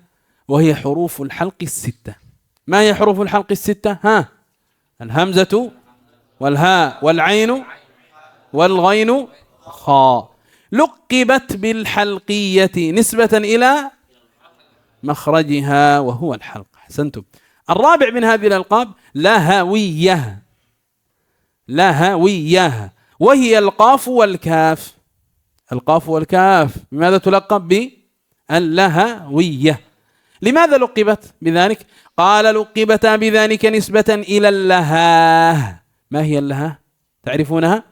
وهي حروف الحلق الستة. ما هي حروف الحلق الستة؟ الهمزة والهاء والعين والغين خاء. لقبت بالحلقية نسبة إلى مخرجها وهو الحلق. أحسنتم. الرابع من هذه الألقاب لهوية. لهوية وهي القاف والكاف. القاف والكاف بماذا تلقب؟ باللهوية. لماذا لقبت بذلك؟ قال لقبتا بذلك نسبة إلى اللهاه. ما هي اللهاه؟ تعرفونها؟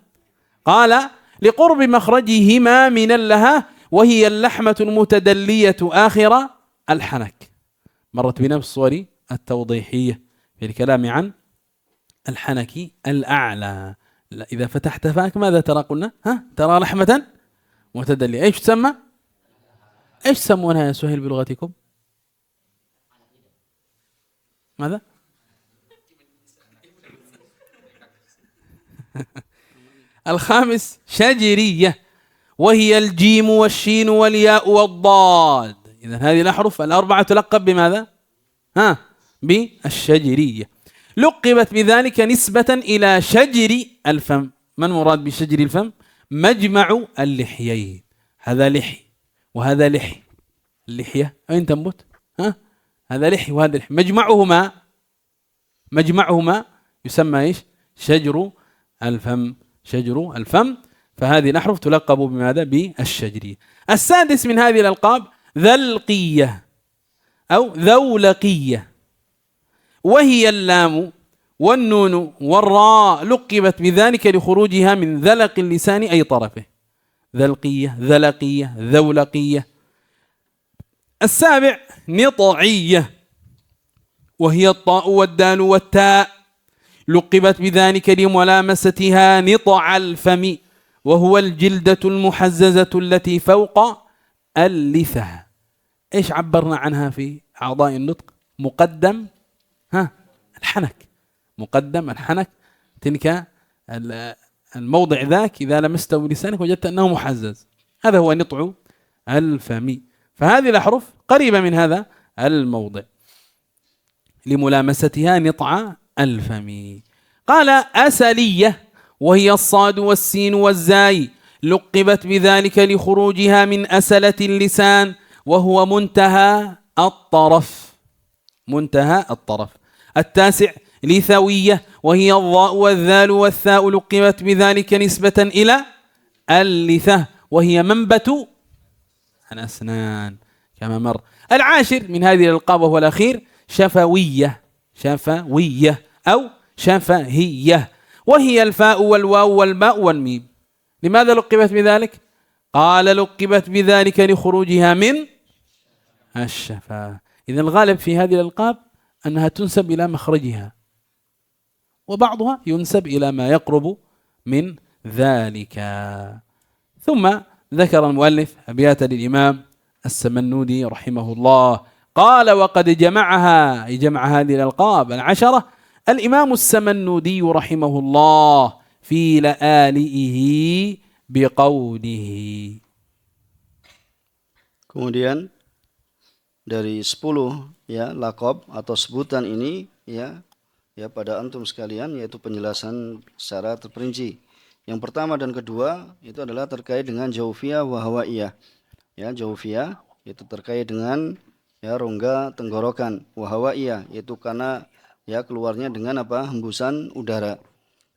قال لقرب مخرجهما من اللهاه، وهي اللحمة المتدلية آخر الحنك. مرت بنا بالصور التوضيحية في الكلام عن الحنك الأعلى. إذا فتحت فاك ماذا ترى؟ قلنا ترى لحمة متدلية. ايش تسمى؟ ايش تسمونها يا سهيل بلغتكم؟ ماذا؟ الخامس شجرية، وهي الجيم والشين والياء والضاد. إذن هذه الأحرف الأربعة تلقب بماذا؟ بالشجرية. لقبت بذلك نسبة إلى شجر الفم. ما المراد بشجر الفم؟ مجمع اللحيين. هذا لحي وهذا لحي. اللحية أين تنبت؟ هذا لحي وهذا لحي، مجمعهما يسمى ايش؟ شجر الفم. شجر الفم. فهذه الأحرف تلقب بماذا؟ بالشجرية. السادس من هذه الألقاب ذلقية أو ذولقية، وهي اللام والنون والراء. لقبت بذلك لخروجها من ذلق اللسان أي طرفه. ذلقية، ذلقية، ذولقية. السابع نطعية، وهي الطاء والدال والتاء. لقبت بذلك لملامستها نطع الفم، وهو الجلدة المحززة التي فوق اللثة. ايش عبرنا عنها في أعضاء النطق؟ مقدم الحنك. مقدم الحنك، تلك الموضع ذاك إذا لمسته بلسانك وجدت أنه محزز، هذا هو نطع الفم. فهذه الأحرف قريبة من هذا الموضع لملامستها نطع الفم. قال أسلية، وهي الصاد والسين والزاي. لقبت بذلك لخروجها من أسلة اللسان، وهو منتهى الطرف. منتهى الطرف. التاسع لثوية، وهي الضاء والذال والثاء. لقبت بذلك نسبة إلى اللثة، وهي منبت الأسنان كما مر. العاشر من هذه الألقاب وهو الأخير شفوية. شفوية أو شفهية، وهي الفاء والواو والباء والميم. لماذا لقبت بذلك؟ قال لقبت بذلك لخروجها من الشفاه. إذا الغالب في هذه الألقاب أنها تنسب إلى مخرجها، وبعضها ينسب إلى ما يقرب من ذلك. ثم ذكر المؤلف أبيات للإمام السمنودي رحمه الله، قال: وقد جمع هذه الألقاب العشرة الإمام السمنودي رحمه الله في لآلئه بقوله. Kemudian dari 10 ya laqab atau sebutan ini ya pada antum sekalian, yaitu penjelasan secara terperinci. Yang pertama dan kedua itu adalah terkait dengan jaufiyah wa hawaiyah. Ya, jaufiyah itu terkait dengan ya rongga tenggorokan, wa hawaiyah yaitu karena ya keluarnya dengan hembusan udara.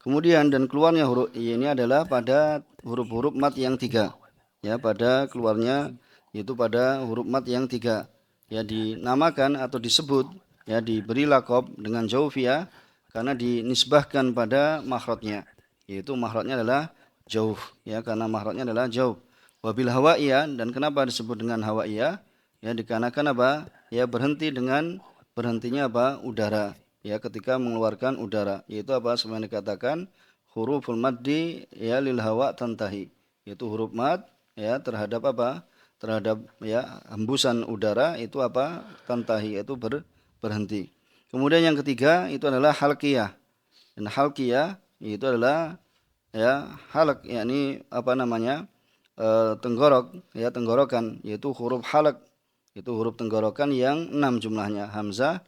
Kemudian dan keluarnya huruf ini adalah pada huruf-huruf mat yang 3. Ya, pada keluarnya itu pada huruf mat yang 3. Ya, dinamakan atau disebut ya diberi laqab dengan jaufiyah karena dinisbahkan pada makhrajnya, yaitu makhrajnya adalah jauf ya, karena makhrajnya adalah jauf. Wabil hawaiyah, dan kenapa disebut dengan hawaiyah? Ya, dikarenakan ya berhentinya udara ya ketika mengeluarkan udara, yaitu sebenarnya dikatakan huruful maddi ya lil hawa tantahi, yaitu huruf mad ya terhadap terhadap ya hembusan udara itu tantahi, yaitu berhenti. Kemudian yang ketiga itu adalah halqiyah. Dan halqiyah itu adalah ya halq, yakni tenggorok ya, tenggorokan, yaitu huruf halq, itu huruf tenggorokan yang 6 jumlahnya, hamzah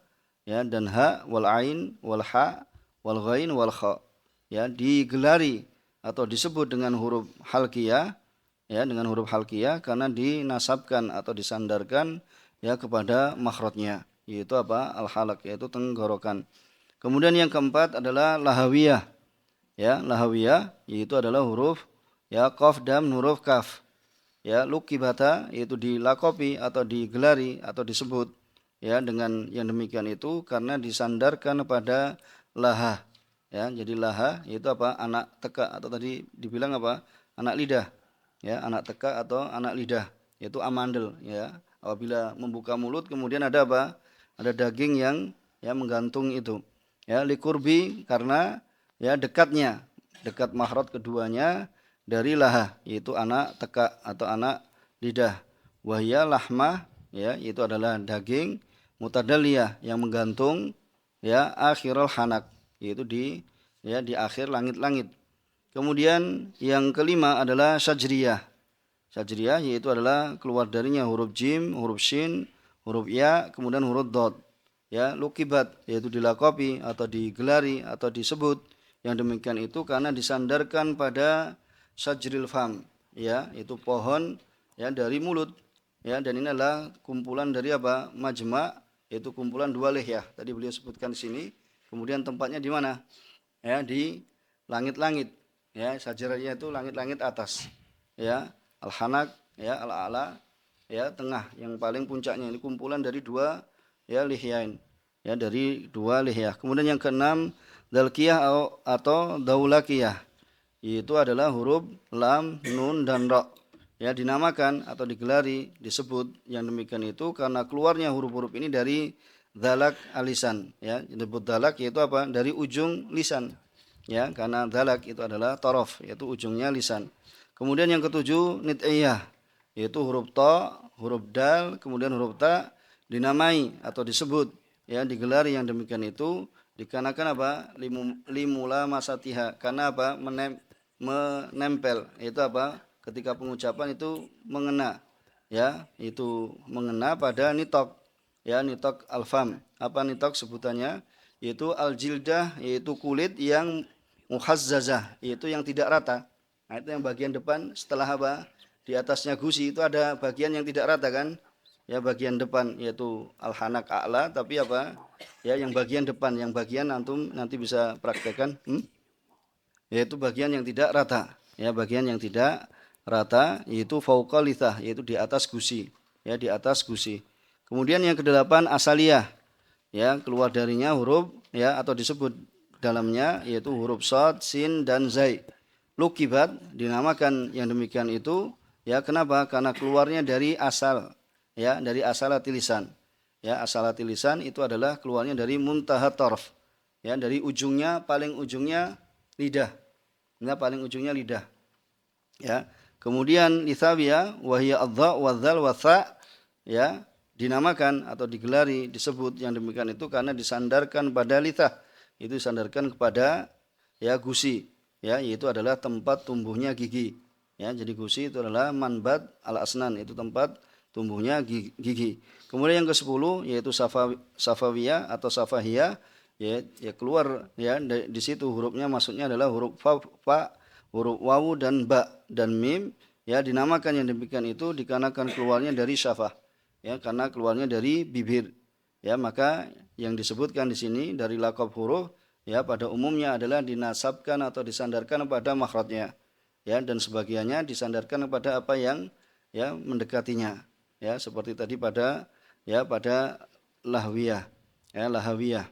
ya dan ha wal ain wal ha wal ghain wal kha. Ya, digelari atau disebut dengan huruf halqiyah ya, dengan huruf halqiyah karena dinasabkan atau disandarkan ya kepada makhrajnya, yaitu al-halaq, yaitu tenggorokan. Kemudian yang keempat adalah lahawiyah. Ya, lahawiyah yaitu adalah huruf ya qaf dan huruf kaf. Ya, lukibata yaitu dilakopi atau digelari atau disebut ya dengan yang demikian itu karena disandarkan pada laha. Ya, jadi laha yaitu anak teka, atau tadi dibilang anak lidah. Ya, anak teka atau anak lidah, yaitu amandel ya. Apabila membuka mulut kemudian ada ada daging yang ya menggantung itu. Ya, likurbi karena ya dekat makhraj keduanya dari laha, yaitu anak teka atau anak lidah. Wahya lahmah ya, itu adalah daging, mutadaliyah yang menggantung ya akhirul hanak, yaitu di akhir langit-langit. Kemudian yang kelima adalah sajriyah. Sajriyah yaitu adalah keluar darinya huruf jim, huruf shin, huruf ya, kemudian huruf dot. Ya, lukibat yaitu dilakopi atau digelari atau disebut yang demikian itu karena disandarkan pada sajril fam ya, itu pohon ya dari mulut ya, dan ini adalah kumpulan dari majma', yaitu kumpulan 2 lihyah. Tadi beliau sebutkan di sini. Kemudian tempatnya di mana? Ya, di langit-langit. Ya, sajriyah itu langit-langit atas. Ya, al-hanak ya, al-a'la ya, tengah yang paling puncaknya. Ini kumpulan dari 2 ya lihyain. Ya, dari 2 lihyah. Kemudian yang keenam dalqiyah atau daulakiyah. Itu adalah huruf lam, nun dan ra. Ya, dinamakan atau digelari, disebut yang demikian itu karena keluarnya huruf-huruf ini dari dzalak alisan ya. Disebut dzalak yaitu dari ujung lisan. Ya, karena dzalak itu adalah taraf, yaitu ujungnya lisan. Kemudian yang ketujuh nid'iyah, yaitu huruf ta, huruf dal, kemudian huruf ta dinamai atau disebut ya, digelari yang demikian itu dikarenakan limula masatiha, karena menempel, yaitu ketika pengucapan itu mengena ya, itu mengena pada nitok ya, nitok alfam. Nitok sebutannya? Yaitu al-jildah, yaitu kulit yang muhazzazah, yaitu yang tidak rata. Nah, itu yang bagian depan setelah di atasnya gusi itu ada bagian yang tidak rata kan? Ya, bagian depan yaitu al-hanak a'la, tapi ya yang bagian depan, yang bagian antum nanti bisa praktekkan yaitu bagian yang tidak rata. Ya, bagian yang tidak rata yaitu fauqa lithah, yaitu di atas gusi. Ya, di atas gusi. Kemudian yang kedelapan asaliyah. Ya, keluar darinya huruf ya atau disebut dalamnya, yaitu huruf shad, sin dan zai. Lukibat dinamakan yang demikian itu ya kenapa? Karena keluarnya dari asal ya, dari asalati lisan. Ya, asalati lisan itu adalah keluarnya dari muntaha tarf. Ya, dari ujungnya paling ujungnya lidah. Nah, paling ujungnya lidah. Ya. Kemudian lithawiya wa hiya adza wa dzal wa tha ya dinamakan atau digelari disebut yang demikian itu karena disandarkan pada litah. Itu disandarkan kepada ya gusi. Ya, yaitu adalah tempat tumbuhnya gigi. Ya, jadi gusi itu adalah manbat al-asnan, itu tempat tumbuhnya gigi. Kemudian yang ke-10 yaitu safawiyah atau safahiyah, ya keluar ya di situ hurufnya maksudnya adalah huruf fa, huruf wawu dan ba dan mim, ya dinamakan yang demikian itu dikarenakan keluarnya dari syafah. Ya, karena keluarnya dari bibir. Ya, maka yang disebutkan di sini dari laqab huruf ya pada umumnya adalah dinasabkan atau disandarkan pada makhrajnya ya, dan sebagiannya disandarkan kepada apa yang ya mendekatinya ya, seperti tadi pada lahwiyah ya, lahawiyah.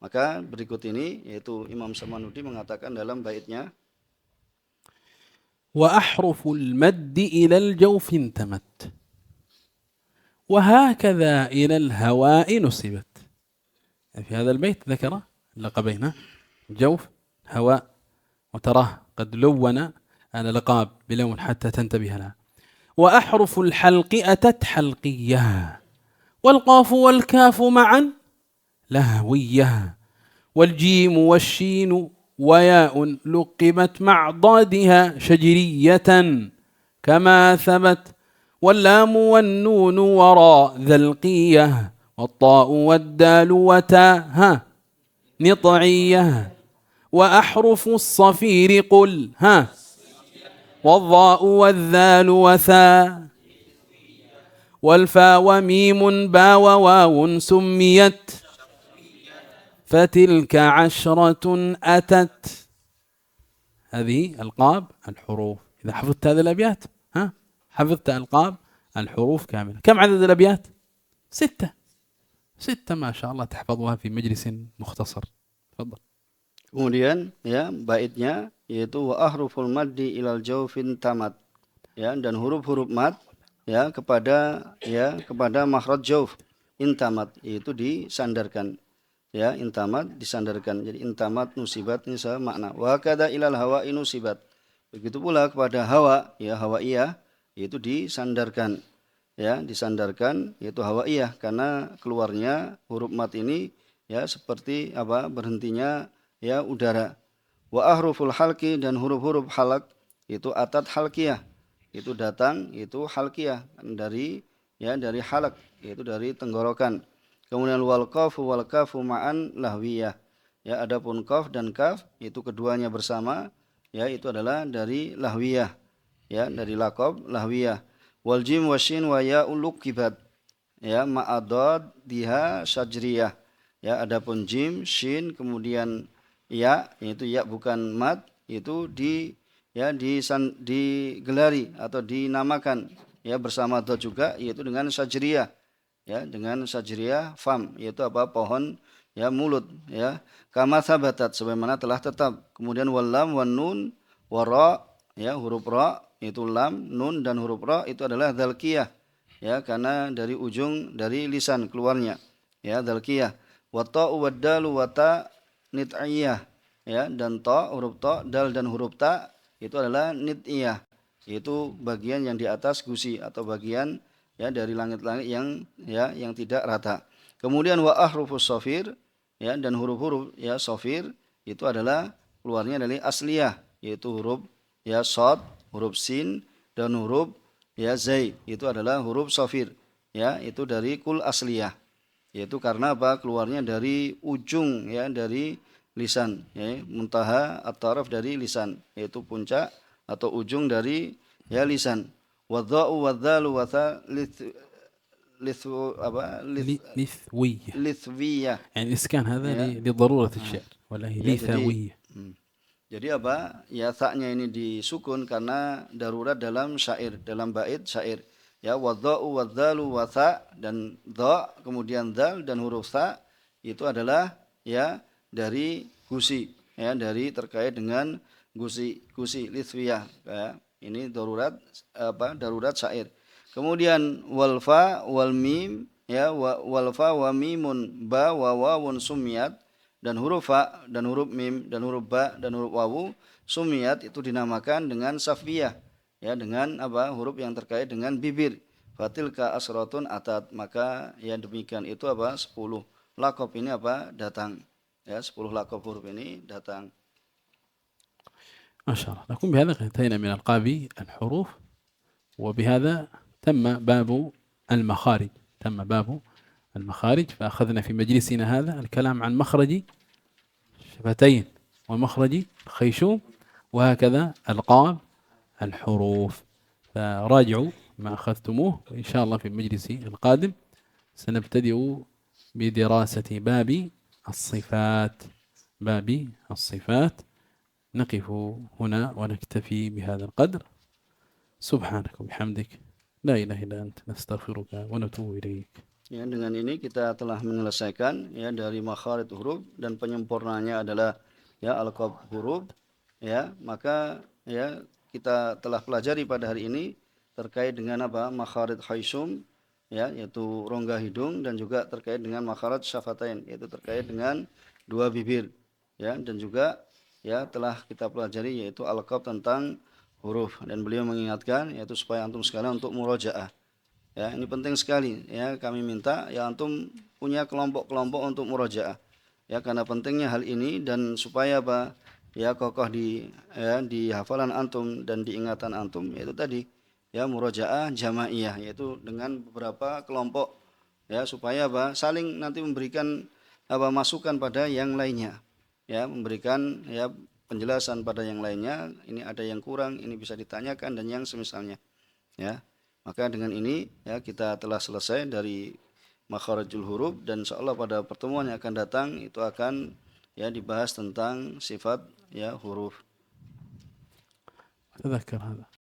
Maka berikut ini yaitu Imam Samanuddin mengatakan dalam baitnya, wa ahruful maddi ila al-jawf intamat wa hakadha ila al-hawa'i nusibat. في هذا البيت ذكر لقبين جوف هواء، وتراه قد لون الألقاب بلون حتى تنتبه لها. وأحرف الحلق أتت حلقية والقاف والكاف معا لهوية والجيم والشين وياء لقبت مع ضادها شجرية كما ثبت واللام والنون وراء ذلقية والطاء والدال وتاء نطعية وأحرف الصفير قل والضاء والذال وثاء والفاء وميم با وواو سميت فتلك 10 أتت. هذه ألقاب الحروف. إذا حفظت هذه الأبيات حفظت ألقاب الحروف كاملة. كم عدد الأبيات؟ 6 ما شاء الله تحفظها في مجلس مختصر. تفضل. Kemudian ya baitnya yaitu wa ahruful maddi ilal jawfin tamat ya, dan huruf-huruf mad ya kepada makhraj jauf intamat, yaitu disandarkan ya, intamat disandarkan. Jadi intamat nusibat ini sama makna. Wa kada ilal hawa nusibat. Begitu pula kepada hawa ya, hawaiyah yaitu disandarkan ya, disandarkan yaitu hawaiyah karena keluarnya huruf mad ini ya seperti apa, berhentinya ya udara. Wa ahruful halqi, dan huruf-huruf halak itu atat halqiyah, itu datang itu halqiyah dari halak, yaitu dari tenggorokan. Kemudian wal qafu ma'an lahwiyah ya, adapun qaf dan kaf itu keduanya bersama ya, itu adalah dari lahwiyah ya, dari laqab lahwiyah. Wal jim wasyin wa ya ulukibat ya ma'adad diha syajriyah ya, adapun jim shin kemudian ya, yaitu ya bukan mad, itu digelari atau dinamakan ya bersama dot juga, yaitu dengan sajriyah ya, dengan sajriyah fam, yaitu apa, pohon ya, mulut ya, kama sabatat, sebagaimana telah tetap. Kemudian wal lam wan nun wa ra ya, huruf ra itu lam, nun dan huruf ra itu adalah dzalqiyah ya, karena dari ujung dari lisan keluarnya ya, dzalqiyah. Wa ta'u wad dalu wa ta nit'iyah ya, dan ta, huruf ta, dal dan huruf ta itu adalah nit'iyah, yaitu bagian yang di atas gusi atau bagian ya dari langit-langit yang tidak rata. Kemudian wa ahrufus shafir ya, dan huruf-huruf ya shafir itu adalah keluarnya dari asliyah, yaitu huruf ya shad, huruf sin dan huruf ya zai, itu adalah huruf shafir ya, itu dari kul asliyah, yaitu karena apa, keluarnya dari ujung ya, dari lisan ya, muntaha at-taraf dari lisan, yaitu puncak atau ujung dari ya lisan. Wadha'u wadzalu wa tha lithwiyah يعني الإسكان هذا لضرورة الشعر ولا هي لثوية. Jadi apa ya, taknya ini disukun karena darurat dalam syair, dalam bait syair ya. Wadha'u wadzalu wa tha, dan dha kemudian dzal dan huruf tha itu adalah ya dari gusi ya dari terkait dengan gusi lithwiyah ya. Ini darurat darurat syair. Kemudian walfa wal mim ya walfa wa mimun ba wa wawun sumiyat, dan huruf fa dan huruf mim dan huruf ba dan huruf wawu sumiyat itu dinamakan dengan safiyah ya, dengan huruf yang terkait dengan bibir. Fatilka asratun atat, maka ya demikian itu 10 lakob ini datang ya, 10 lakob huruf ini datang. ما شاء الله. نكون بهذا انتهينا من ألقاب الحروف، وبهذا تم باب المخارج. فأخذنا في مجلسنا هذا الكلام عن مخرج الشفتين ومخرج الخيشوم، وهكذا ألقاب الحروف. فراجعوا ما أخذتموه، وإن شاء الله في المجلس القادم سنبتدئ بدراسة باب الصفات. نقف هنا ونكتفي بهذا القدر. سبحانك وبحمدك لا إله إلا أنت نستغفرك ونتوب إليك. Ya, dengan ini kita telah menyelesaikan ya dari makharid huruf, dan penyempurnanya adalah ya alqab huruf ya. Maka ya kita telah pelajari pada hari ini terkait dengan makharid khaysum ya, yaitu rongga hidung, dan juga terkait dengan makharid syafatain, yaitu terkait dengan dua bibir ya, dan juga ya telah kita pelajari yaitu alqab tentang huruf, dan beliau mengingatkan yaitu supaya antum sekalian untuk murojaah. Ya, ini penting sekali ya, kami minta ya antum punya kelompok-kelompok untuk murojaah. Ya, karena pentingnya hal ini, dan supaya ya kokoh di hafalan antum dan di ingatan antum, yaitu tadi ya murojaah jamaiyah, yaitu dengan beberapa kelompok ya, supaya saling nanti memberikan masukan pada yang lainnya. Ya, memberikan ya penjelasan pada yang lainnya, ini ada yang kurang, ini bisa ditanyakan, dan yang semisalnya ya. Maka dengan ini ya kita telah selesai dari makharijul huruf, dan insyaallah pada pertemuan yang akan datang itu akan ya dibahas tentang sifat ya huruf. تذكر هذا.